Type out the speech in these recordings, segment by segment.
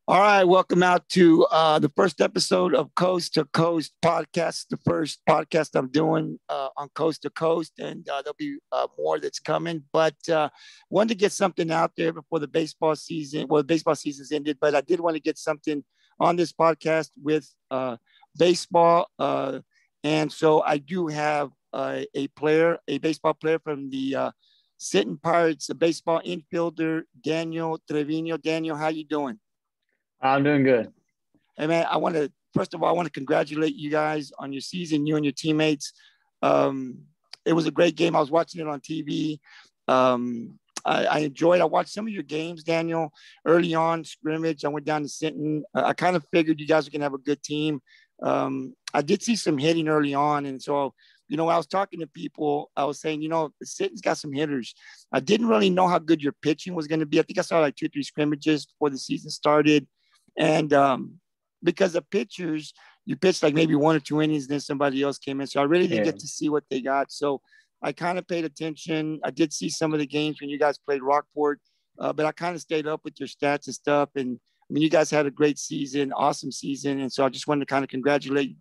All right, welcome out to the first episode of Coast to Coast podcast. The first podcast I'm doing on Coast to Coast, and there'll be more that's coming. But wanted to get something out there before the baseball season. Well, the baseball season's ended, but I did want to get something on this podcast with baseball, and so I do have a player, a baseball player from the Sinton Pirates, a baseball infielder, Daniel Trevino. Daniel, how you doing? I'm doing good. Hey man, I want to first of all, I want to congratulate you guys on your season, you and your teammates. Um, it was a great game. I was watching it on TV. I enjoyed. I watched some of your games, Daniel. Early on scrimmage, I went down to Sinton. I kind of figured you guys were gonna have a good team. I did see some hitting early on, and so I was talking to people. I was saying, Sinton's got some hitters. I didn't really know how good your pitching was going to be. I think I saw like two, three scrimmages before the season started. And because the pitchers, you pitched like maybe one or two innings, then somebody else came in. So I really didn't Yeah. get to see what they got. So I kind of paid attention. I did see some of the games when you guys played Rockport, but I kind of stayed up with your stats and stuff. And I mean, you guys had a great season, awesome season. And so I just wanted to kind of congratulate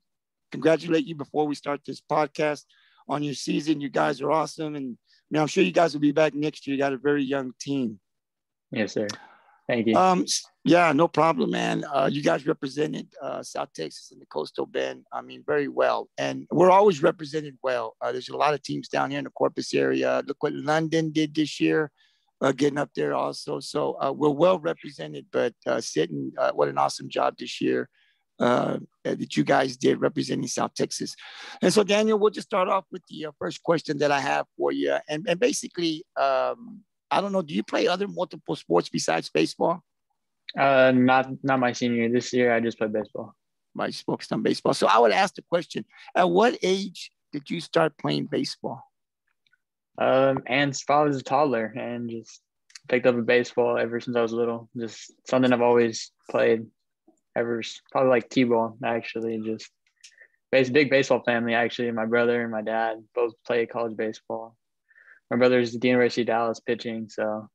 you before we start this podcast on your season. You guys are awesome. And I'm sure you guys will be back next year. You got a very young team. Yes, sir. Thank you. Yeah, no problem, man. You guys represented South Texas in the Coastal Bend. I mean, very well, and we're always represented well. There's a lot of teams down here in the Corpus area. Look what London did this year, getting up there also. So we're well represented. But Sinton, what an awesome job this year that you guys did representing South Texas. And so, Daniel, we'll just start off with the first question that I have for you, and basically. I don't know. Do you play other multiple sports besides baseball? Not my senior year. This year, I just played baseball. My focused on baseball. So I would ask the question: at what age did you start playing baseball? And I was a toddler and just picked up a baseball ever since I was little. Just something I've always played probably like t-ball actually. Just big baseball family actually. My brother and my dad both play college baseball. My brother's at the University of Dallas pitching, so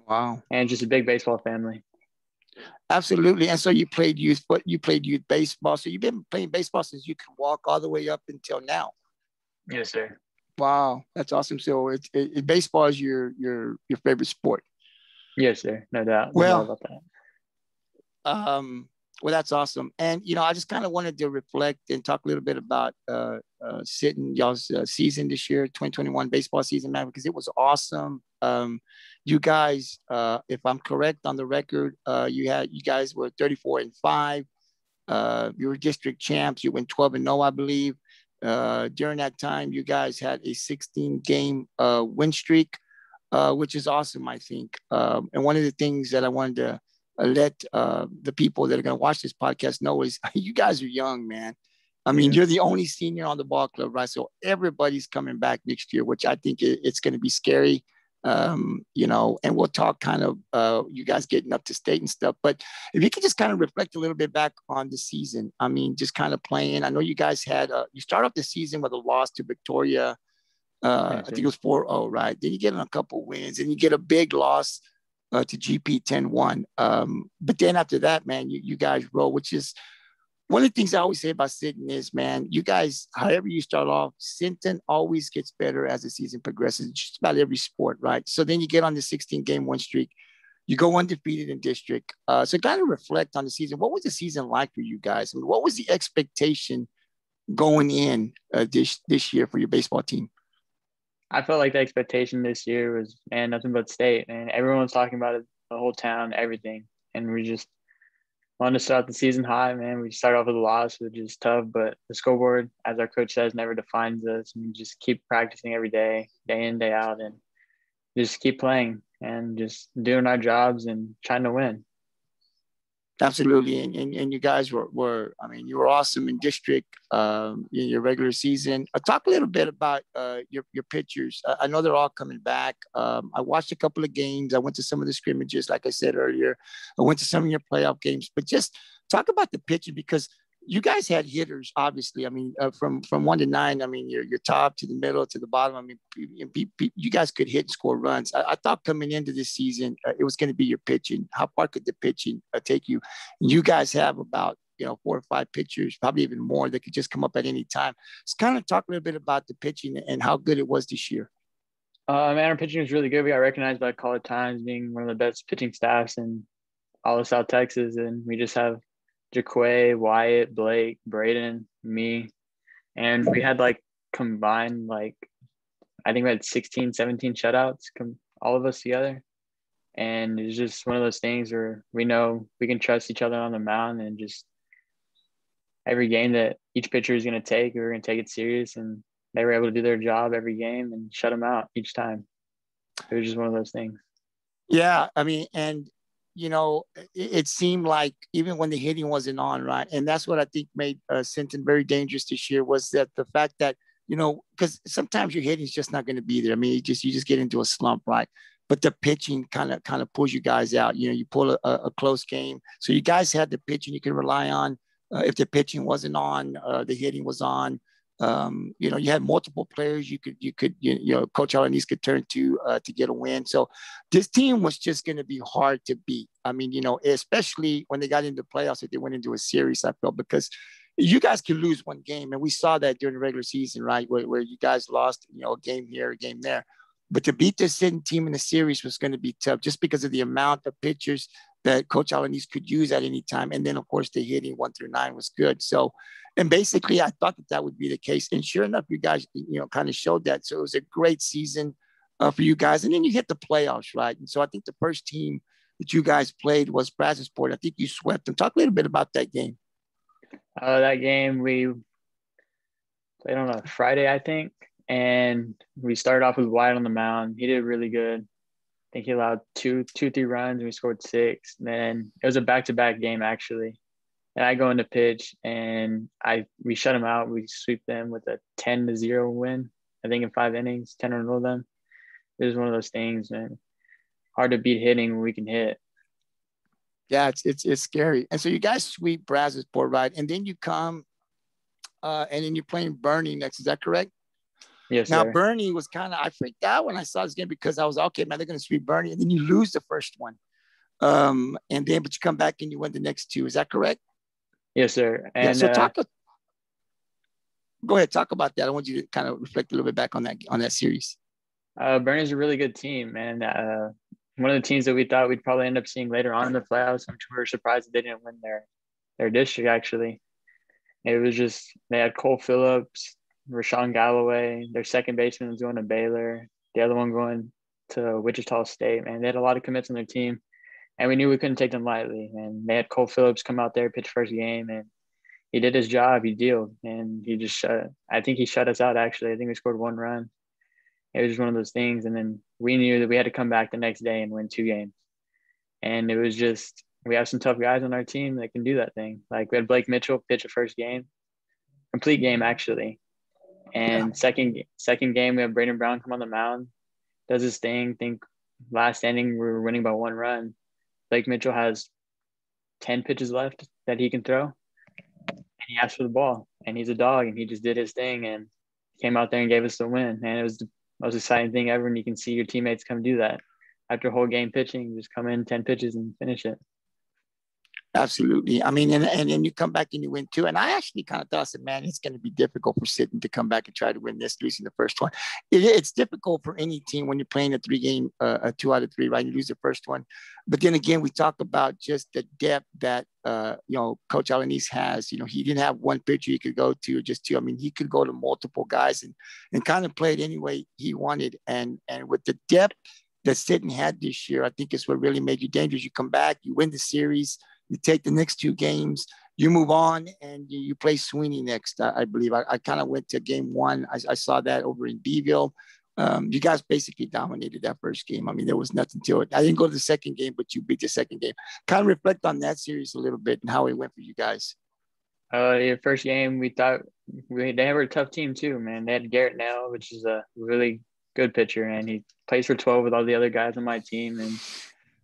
Wow, and just a big baseball family. absolutely. And so you played youth, but you played youth baseball. So you've been playing baseball since you could walk all the way up until now. Yes, sir. Wow, that's awesome. So baseball is your favorite sport. Yes, sir. No doubt. No doubt Well, about that. um, well, that's awesome. And I just kind of wanted to reflect and talk a little bit about sitting y'all's season this year, 2021 baseball season, man, because it was awesome. You guys, if I'm correct on the record, you guys were 34-5. You were district champs. You went 12-0, I believe. During that time, you guys had a 16 game win streak, which is awesome, I think. And one of the things that I wanted to let the people that are going to watch this podcast know is you guys are young, man. I mean, Yeah. you're the only senior on the ball club, right? So everybody's coming back next year, which I think it's going to be scary. And we'll talk kind of you guys getting up to state and stuff. But if you could just kind of reflect a little bit back on the season, I mean, just kind of playing. I know you guys had you start off the season with a loss to Victoria. Yes, I think sir. it was 4-0, right? Then you get a couple wins, and you get a big loss to GP 10-1. But then after that, man, you guys roll, which is one of the things I always say about Sinton is, man, you guys, however you start off, Sinton always gets better as the season progresses, just about every sport, right? So then you get on the 16 game win streak. You go undefeated in district. So kind of reflect on the season. What was the season like for you guys? I mean, what was the expectation going in this year for your baseball team? I felt like the expectation this year was, man, nothing but state, and everyone was talking about it, the whole town, everything, and we just wanted to start the season high, man. We started off with a loss, which is tough, but the scoreboard, as our coach says, never defines us. And we just keep practicing every day in, day out, and just keep playing and just doing our jobs and trying to win. Absolutely. And you guys were, I mean, you were awesome in district in your regular season. Talk a little bit about your pitchers. I know they're all coming back. I watched a couple of games. I went to some of the scrimmages, like I said earlier. I went to some of your playoff games, but just talk about the pitching because you guys had hitters, obviously. I mean, from 1 to 9, I mean, your top to the middle to the bottom. I mean, you guys could hit and score runs. I thought coming into this season, it was going to be your pitching. How far could the pitching take you? You guys have about 4 or 5 pitchers, probably even more, that could just come up at any time. Let's kind of talk a little bit about the pitching and how good it was this year. Man, our pitching was really good. We got recognized by College Times being one of the best pitching staffs in all of South Texas, and we just have Jaquay, Wyatt, Blake, Braden, me, and we had like combined I think we had 16, 17 shutouts, all of us together. And it's just one of those things where we know we can trust each other on the mound, and just every game that each pitcher is going to take, we're going to take it serious. And they were able to do their job every game and shut them out each time. It was just one of those things. Yeah, I mean, and it seemed like even when the hitting wasn't on, right? And that's what I think made Sinton very dangerous this year, was that the fact that, because sometimes your hitting is just not going to be there. I mean, you just get into a slump, right? But the pitching kind of pulls you guys out. You pull a close game. So you guys had the pitching you can rely on. If the pitching wasn't on, the hitting was on. You had multiple players you could Coach Alanis could turn to get a win. So this team was just going to be hard to beat. I mean, especially when they got into the playoffs, if they went into a series, I felt, because you guys could lose one game, and we saw that during the regular season, right, where you guys lost, a game here, a game there. But to beat this Sinton team in the series was going to be tough, just because of the amount of pitchers that Coach Alanis could use at any time. And then, of course, the hitting 1 through 9 was good. So, and basically, I thought that would be the case. And sure enough, you guys, kind of showed that. So it was a great season for you guys. And then you hit the playoffs, right? And so I think the first team that you guys played was Brazosport. I think you swept them. Talk a little bit about that game. That game, we played on a Friday, I think. And we started off with Wyatt on the mound. He did really good. I think he allowed 3 runs, and we scored 6. And then it was a back-to-back game, actually. And I go into pitch, and we shut them out. We sweep them with a 10-0 win, I think, in 5 innings, 10 or roll them. It was one of those things, man. Hard to beat hitting when we can hit. Yeah, it's scary. And so you guys sweep Brazosport, right? And then you come, and then you're playing Bernie next. Is that correct? Yes, now, sir. Bernie was I freaked out when I saw this game, because I was okay, man, they're going to sweep Bernie. And then you lose the first one. But you come back and you win the next 2. Is that correct? Yes, sir. And yeah, so go ahead, talk about that. I want you to kind of reflect a little bit back on that series. Bernie's a really good team, man. One of the teams that we thought we'd probably end up seeing later on in the playoffs, which we were surprised that they didn't win their district, actually. It was just, they had Cole Phillips, Rashawn Galloway, their second baseman was going to Baylor, the other one going to Wichita State, man. They had a lot of commits on their team, and we knew we couldn't take them lightly. And they had Cole Phillips come out there, pitch first game, and he did his job. He dealed, and he just I think he shut us out, actually. I think we scored 1 run. It was just one of those things. And then we knew that we had to come back the next day and win 2 games. And it was just, we have some tough guys on our team that can do that thing. Like, we had Blake Mitchell pitch a first game, complete game, actually. And second game, we have Braden Brown come on the mound, does his thing. Think last inning, we were winning by 1 run. Blake Mitchell has 10 pitches left that he can throw. And he asked for the ball. And he's a dog, and he just did his thing and came out there and gave us the win. And it was the most exciting thing ever, and you can see your teammates come do that. After a whole game pitching, just come in 10 pitches and finish it. Absolutely. I mean, and then you come back and you win 2. And I actually kind of thought, I said, man, it's going to be difficult for Sinton to come back and try to win this, losing the first one. It's difficult for any team when you're playing a 3-game, a 2 out of 3, right? You lose the first one. But then again, we talk about just the depth that, Coach Alanis has. He didn't have one pitcher he could go to, or just 2. I mean, he could go to multiple guys and kind of play it any way he wanted. And with the depth that Sinton had this year, I think it's what really made you dangerous. You come back, you win the series, you take the next 2 games, you move on, and you play Sweeney next, I believe. I kind of went to game 1. I saw that over in Beeville. You guys basically dominated that first game. I mean, there was nothing to it. I didn't go to the second game, but you beat the second game. Kind of reflect on that series a little bit and how it went for you guys. Your first game, we thought they were a tough team too, man. They had Garrett Nell, which is a really good pitcher, and he plays for 12 with all the other guys on my team. And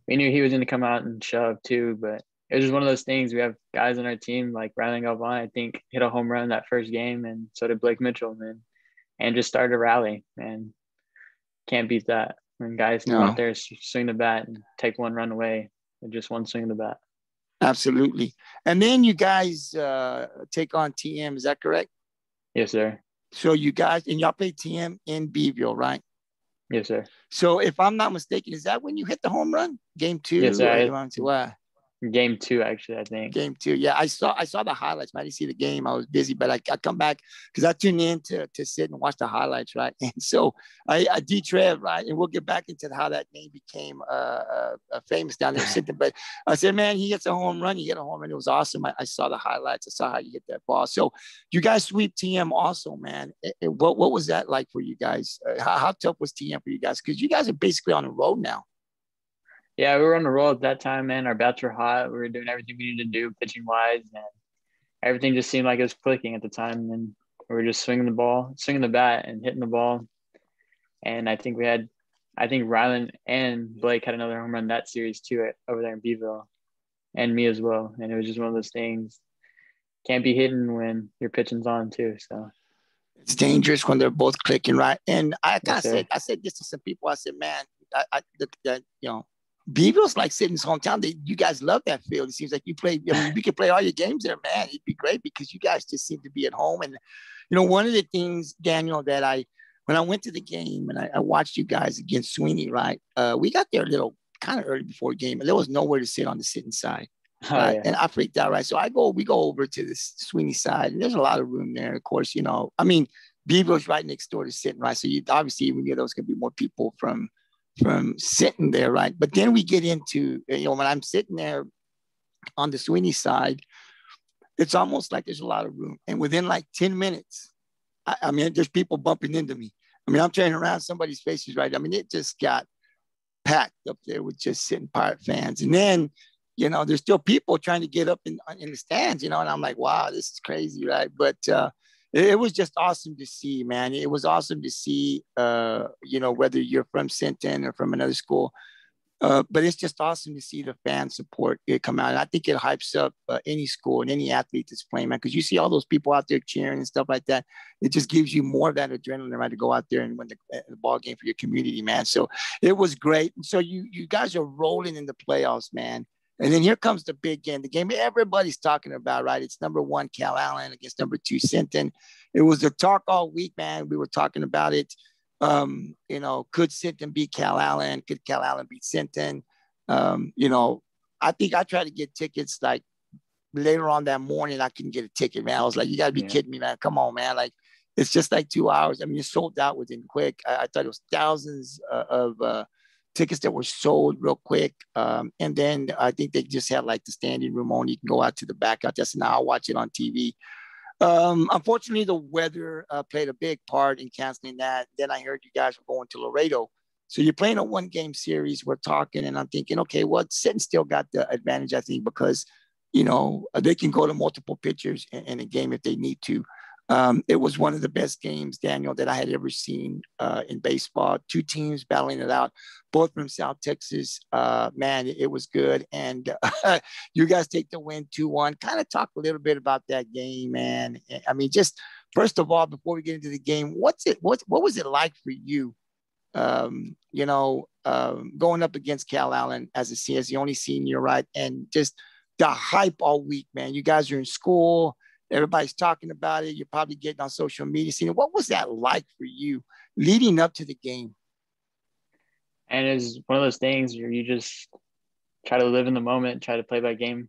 we knew he was going to come out and shove too, but it was just one of those things. We have guys on our team like Riley Galvan, I think, hit a home run that first game, and so did Blake Mitchell, man, and just started a rally, and can't beat that. When guys come out there, swing the bat, and take one run away with just one swing of the bat. Absolutely. And then you guys take on TM. Is that correct? Yes, sir. So you guys, and y'all play TM in Beeville, right? Yes, sir. So if I'm not mistaken, is that when you hit the home run? Game 2? Yes, sir. Game 2, actually, I think. Game 2. Yeah, I saw the highlights. I didn't see the game. I was busy, but I come back because I tuned in to sit and watch the highlights, right? And so I D-Trev, right? And we'll get back into how that name became famous down there sitting. But I said, man, he hits a home run. He hit a home run. It was awesome. I saw the highlights. I saw how you hit that ball. So you guys sweep TM also, man. What was that like for you guys? How tough was TM for you guys? Because you guys are basically on the road now. Yeah, we were on the roll at that time, man. Our bats were hot. We were doing everything we needed to do, pitching wise, and everything just seemed like it was clicking at the time. And we were just swinging the bat, and hitting the ball. And I think Rylan and Blake had another home run that series too, over there in Beeville, and me as well. And it was just one of those things. Can't be hitting when your pitching's on too. So it's dangerous when they're both clicking, right? And I said this to some people. I said, man, Beeville's like Sinton's hometown. You guys love that field. It seems like you play. I mean, we could play all your games there, man. It'd be great because you guys just seem to be at home. And one of the things, Daniel, that when I went to the game and I watched you guys against Sweeney, right? We got there a little kind of early before the game, and there was nowhere to sit on the Sinton side. Right? Yeah. And I freaked out, right? So we go over to the Sweeney side, and there's a lot of room there. Of course, Beeville's right next door to Sinton, right? So obviously we knew there was going to be more people from Sinton there, right? But then we get into, when I'm sitting there on the Sweeney side, it's almost like there's a lot of room. And within like 10 minutes, I mean, there's people bumping into me. I mean, I'm turning around, somebody's face is right. I mean, it just got packed up there with just Sinton Pirate fans. And then, there's still people trying to get up in the stands, and I'm like, wow, this is crazy, right? But it was just awesome to see, man. It was awesome to see, whether you're from Sinton or from another school. But it's just awesome to see the fan support come out. And I think it hypes up any school and any athlete that's playing, man, because you see all those people out there cheering and stuff like that. It just gives you more of that adrenaline, right, to go out there and win the ball game for your community, man. So it was great. So you guys are rolling in the playoffs, man. And then here comes the big game, the game everybody's talking about, right? It's number 1, Cal Allen against number 2, Sinton. It was the talk all week, man. We were talking about it. Could Sinton beat Cal Allen? Could Cal Allen beat Sinton? I think I tried to get tickets like later on that morning. I couldn't get a ticket, man. I was like, you got to be kidding me, man. Come on, man. Like, it's just like 2 hours. I mean, it sold out within quick. I thought it was thousands of tickets that were sold real quick. And then I think they just had like the standing room only. You can go out to the back out there. So now I'll watch it on TV. Unfortunately, the weather played a big part in canceling that. Then I heard you guys were going to Laredo. So you're playing a 1-game series. We're talking, and I'm thinking, okay, well, Sinton still got the advantage, I think, because, they can go to multiple pitchers in a game if they need to. It was one of the best games, Daniel, that I had ever seen in baseball. 2 teams battling it out, both from South Texas. Man, it was good. And you guys take the win 2-1. Kind of talk a little bit about that game, man. I mean, just first of all, before we get into the game, what was it like for you, going up against Cal Allen as the only senior, right? And just the hype all week, man. You guys are in school. Everybody's talking about it. You're probably getting on social media. Seeing what was that like for you leading up to the game? And it's one of those things where you just try to live in the moment, try to play the game,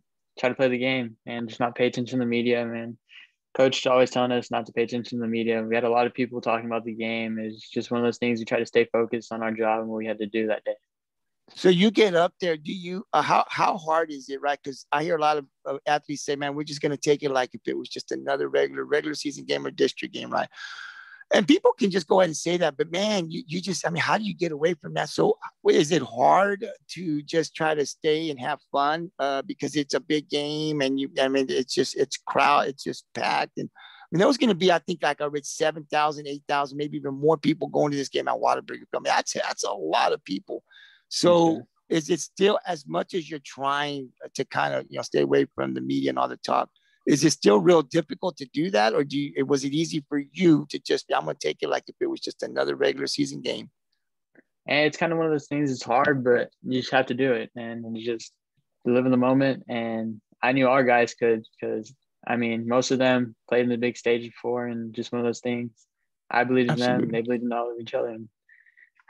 and just not pay attention to the media, man. Coach always telling us not to pay attention to the media. We had a lot of people talking about the game. It's just one of those things. We try to stay focused on our job and what we had to do that day. So you get up there. Do you how hard is it, right? Because I hear a lot of athletes say, "Man, we're just going to take it like if it was just another regular season game or district game, right?" And people can just go ahead and say that, but man, you just, I mean, how do you get away from that? So is it hard to just try to stay and have fun because it's a big game and it's crowd, it's just packed. And I mean, there was going to be, I think like I read 7,000, 8,000, maybe even more people going to this game at Waterbury. I mean, that's a lot of people. So is it still, as much as you're trying to kind of, stay away from the media and all the talk, is it still real difficult to do that? Or was it easy for you to just, I'm going to take it like if it was just another regular season game? And it's kind of one of those things. It's hard, but you just have to do it, and you just live in the moment. And I knew our guys could, because I mean, most of them played in the big stage before, and just one of those things. I believed in them, Absolutely. they believed in all of each other, and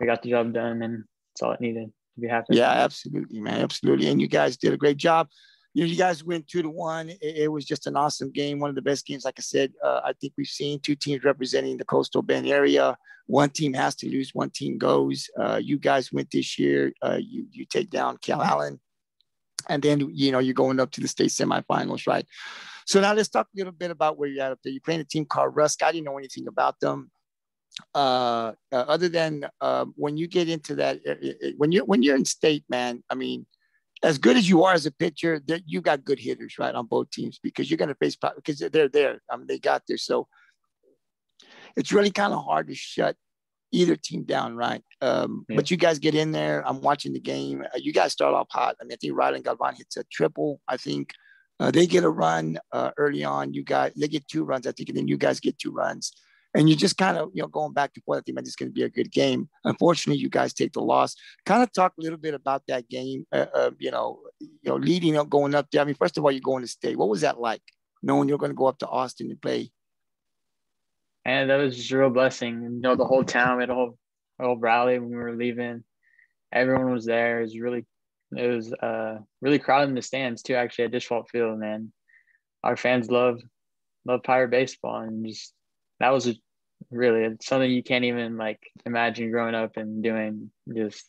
we got the job done, and that's all it needed to be happening. Yeah, absolutely, man. Absolutely. And you guys did a great job. You guys went 2-1. It was just an awesome game. One of the best games, like I said. I think we've seen two teams representing the Coastal Bend area. One team has to lose, one team goes. You guys went this year. You take down Cal Allen, and then you're going up to the state semifinals, right? So now let's talk a little bit about where you're at up there. You're playing a team called Rusk. I didn't know anything about them. Other than when you get into that, when you're in state, man, I mean, as good as you are as a pitcher, you got good hitters, right, on both teams, because you're going to face, because they're there. I mean, they got there. So it's really kind of hard to shut either team down, right? But you guys get in there. I'm watching the game. You guys start off hot. I mean, I think Rylan Galvan hits a triple, I think. They get a run early on. They get 2 runs, I think, and then you guys get 2 runs. And you're just kind of, going back and forth. I think it's going to be a good game. Unfortunately, you guys take the loss. Kind of talk a little bit about that game. Leading up, going up there. I mean, first of all, you're going to state. What was that like, knowing you're going to go up to Austin and play? And that was just a real blessing. The whole town, we had a whole rally when we were leaving. Everyone was there. It was really crowded in the stands too, actually, at Dishwalt Field, man. Our fans love Pirate baseball, and just that was really something you can't even imagine growing up and doing. Just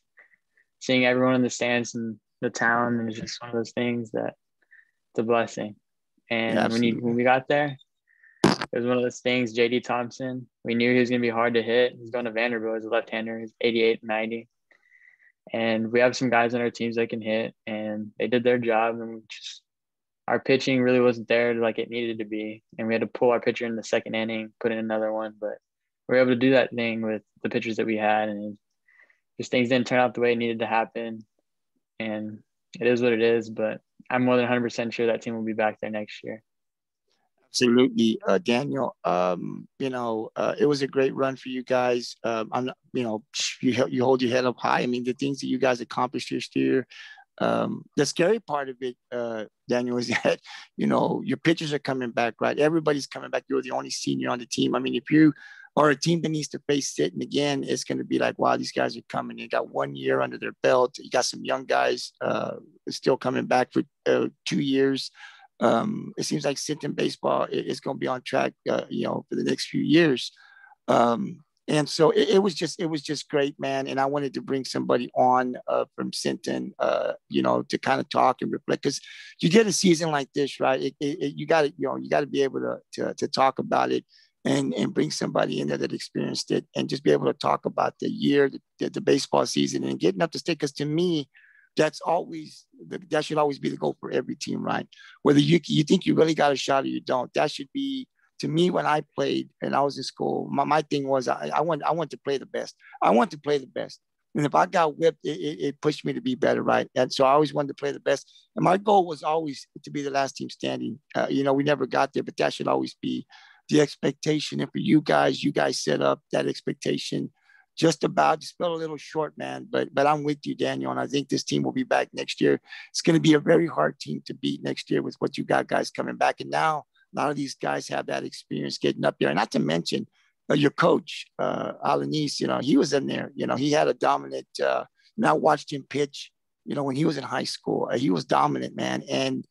seeing everyone in the stands in the town, and it's just one of those things that it's a blessing. And Yeah, when we got there, it was one of those things. JD Thompson, we knew he was going to be hard to hit. He's going to Vanderbilt as a left-hander. He's 88, 90. And we have some guys on our teams that can hit, and they did their job. And our pitching really wasn't there like it needed to be. And we had to pull our pitcher in the second inning, put in another one. But we were able to do that thing with the pitchers that we had. And just things didn't turn out the way it needed to happen. And it is what it is. But I'm more than 100% sure that team will be back there next year. Absolutely, Daniel. It was a great run for you guys. You hold your head up high. I mean, the things that you guys accomplished this year. The scary part of it, Daniel, is that your pitchers are coming back, right? Everybody's coming back. You're the only senior on the team. I mean, if you are a team that needs to face Sinton again, it's going to be like, wow, these guys are coming. They got 1 year under their belt. You got some young guys still coming back for 2 years. It seems like Sinton baseball is going to be on track, for the next few years. And so it was just great, man. And I wanted to bring somebody on from Sinton, to kind of talk and reflect, because you get a season like this, right? You got to be able to talk about it and bring somebody in there that experienced it, and just be able to talk about the year, the baseball season, and getting up to state. Because to me, that should always be the goal for every team, right? Whether you think you really got a shot or you don't, that should be, to me, when I played and I was in school, my thing was I want to play the best. I want to play the best. And if I got whipped, it pushed me to be better, right? And so I always wanted to play the best. And my goal was always to be the last team standing. We never got there, but that should always be the expectation. And for you guys set up that expectation. Just fell a little short, man. But I'm with you, Daniel, and I think this team will be back next year. It's going to be a very hard team to beat next year with what you got guys coming back. And now a lot of these guys have that experience getting up there. And not to mention your coach, Alanis, he was in there. He had a dominant, I watched him pitch, when he was in high school. He was dominant, man. And,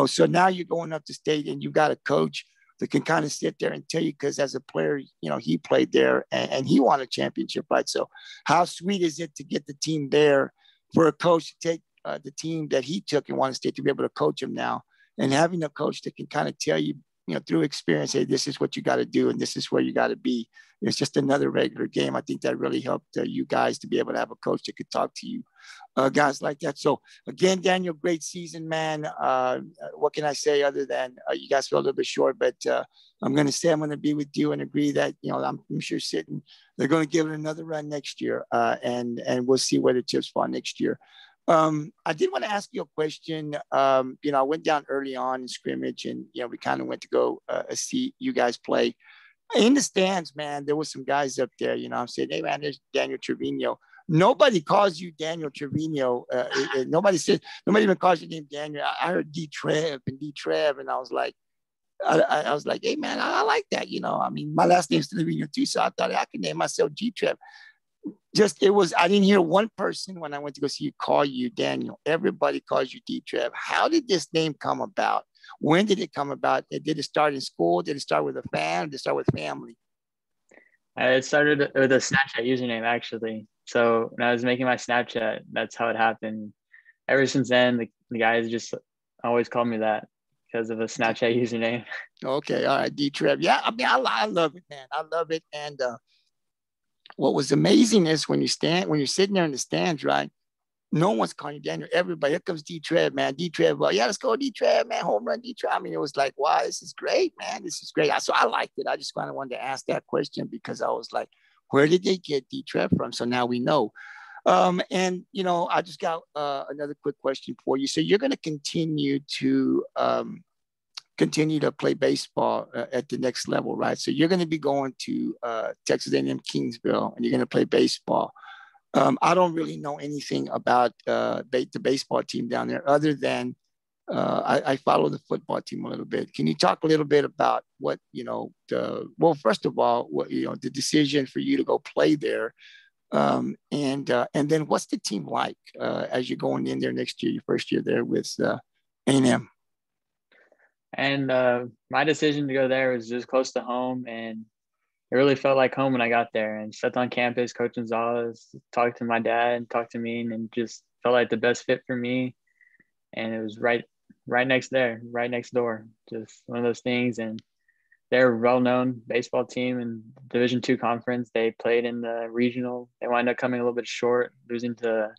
so now you're going up to state and you got a coach that can kind of sit there and tell you, because as a player, he played there and he won a championship, right? So how sweet is it to get the team there for a coach to take the team that he took and want to stay, to be able to coach him now, and having a coach that can kind of tell you, through experience, hey, this is what you got to do and this is where you got to be. It's just another regular game. I think that really helped you guys to be able to have a coach that could talk to you, guys like that. So again, Daniel, great season, man. What can I say other than you guys fell a little bit short, but I'm going to be with you and agree that, I'm sure Sinton, they're going to give it another run next year, and we'll see where the chips fall next year. I did want to ask you a question. I went down early on in scrimmage, and we kind of went to go see you guys play in the stands. Man, there was some guys up there. I'm saying, hey man, there's Daniel Trevino. Nobody calls you Daniel Trevino. Nobody even calls your name Daniel. I heard D Trev, and I was like, I was like, hey man, I like that. I mean, my last name's Trevino too, so I thought I could name myself G Trev. I didn't hear one person when I went to go see you call you Daniel. Everybody calls you D Trev. How did this name come about? When did it come about? Did it start in school? Did it start with a fan? Did it start with family? It started with a Snapchat username, actually. So when I was making my Snapchat, that's how it happened. Ever since then, the guys just always call me that because of a Snapchat username. Okay, all right, D Trev. Yeah, I mean, I love it, man. I love it. And what was amazing is when you're sitting there in the stands, right? No one's calling you Daniel. Everybody, here comes D Trev, man. D Trev, well, yeah, let's go, D Trev, man. Home run, D Trev. I mean, it was like, wow, this is great, man. This is great. So I liked it. I just kind of wanted to ask that question because I was like, where did they get D Trev from? So now we know. And I just got another quick question for you. So you're going to continue to play baseball at the next level, right? So you're going to be going to Texas A&M Kingsville, and you're going to play baseball. I don't really know anything about the baseball team down there other than I follow the football team a little bit. Can you talk a little bit about what, first of all, what, the decision for you to go play there? And then what's the team like as you're going in there next year, your first year there with A&M? And my decision to go there was just close to home, and it really felt like home when I got there and stepped on campus. Coach Gonzalez talked to my dad, talked to me, and just felt like the best fit for me. And it was right next door. Just one of those things. And they're a well-known baseball team in Division II conference. They played in the regional. They wound up coming a little bit short, losing to, I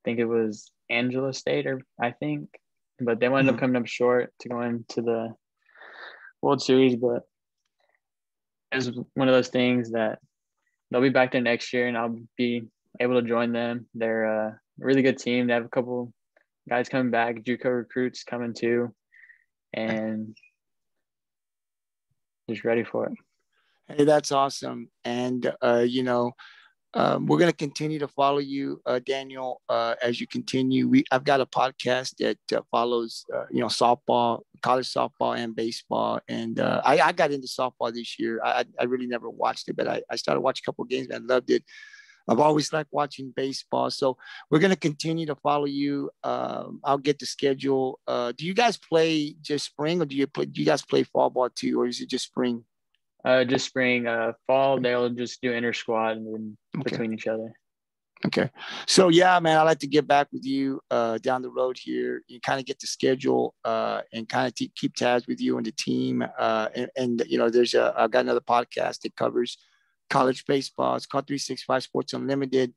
think it was Angela State, but they wound up coming up short to go into the World Series. But it was one of those things that they'll be back there next year, and I'll be able to join them. They're a really good team. They have a couple guys coming back, JUCO recruits coming too, and just ready for it. Hey, that's awesome. And, we're going to continue to follow you, Daniel, as you continue. I've got a podcast that follows, softball, college softball and baseball. And I got into softball this year. I really never watched it, but I started watching a couple of games and I loved it. I've always liked watching baseball. So we're going to continue to follow you. I'll get the schedule. Do you guys play just spring, or do you guys play fall ball too, or is it just spring? Just spring. Fall, they'll just do inter squad and between each other. Okay. So yeah, man, I'd like to get back with you down the road here. You kind of get the schedule and kind of keep tabs with you and the team. And I've got another podcast that covers college baseball. It's called 365 Sports Unlimited.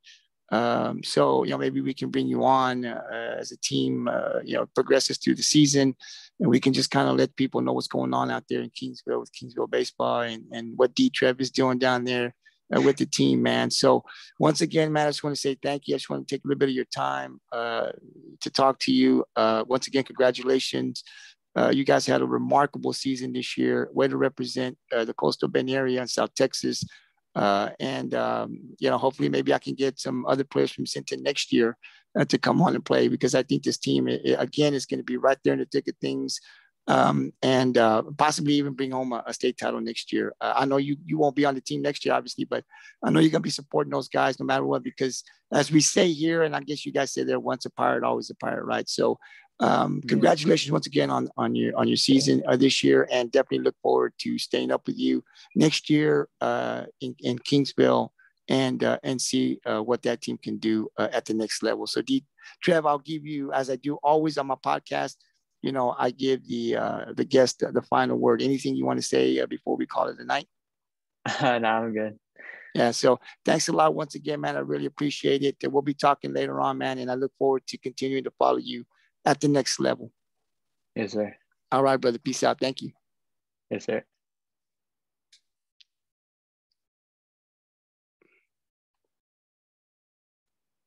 So maybe we can bring you on as a team, progresses through the season, and we can just kind of let people know what's going on out there in Kingsville with Kingsville baseball and what D Trev is doing down there with the team, man. So once again, man, I just want to say thank you. I just want to take a little bit of your time to talk to you. Once again, congratulations. You guys had a remarkable season this year. Way to represent the Coastal Bend area in South Texas. Hopefully maybe I can get some other players from Sinton next year to come on and play, because I think this team, again, is going to be right there in the thick of things, and possibly even bring home a state title next year. I know you won't be on the team next year, obviously, but I know you're going to be supporting those guys no matter what, because as we say here, and I guess you guys say there, once a Pirate, always a Pirate, right? So congratulations once again on your season this year, and definitely look forward to staying up with you next year in Kingsville and see what that team can do at the next level. So Trev, I'll give you, as I do always on my podcast, I give the guest the final word. Anything you want to say before we call it a night? No, I'm good. Yeah, so thanks a lot once again, man. I really appreciate it. We'll be talking later on, man, and I look forward to continuing to follow you at the next level. Yes, sir. All right, brother. Peace out. Thank you. Yes, sir.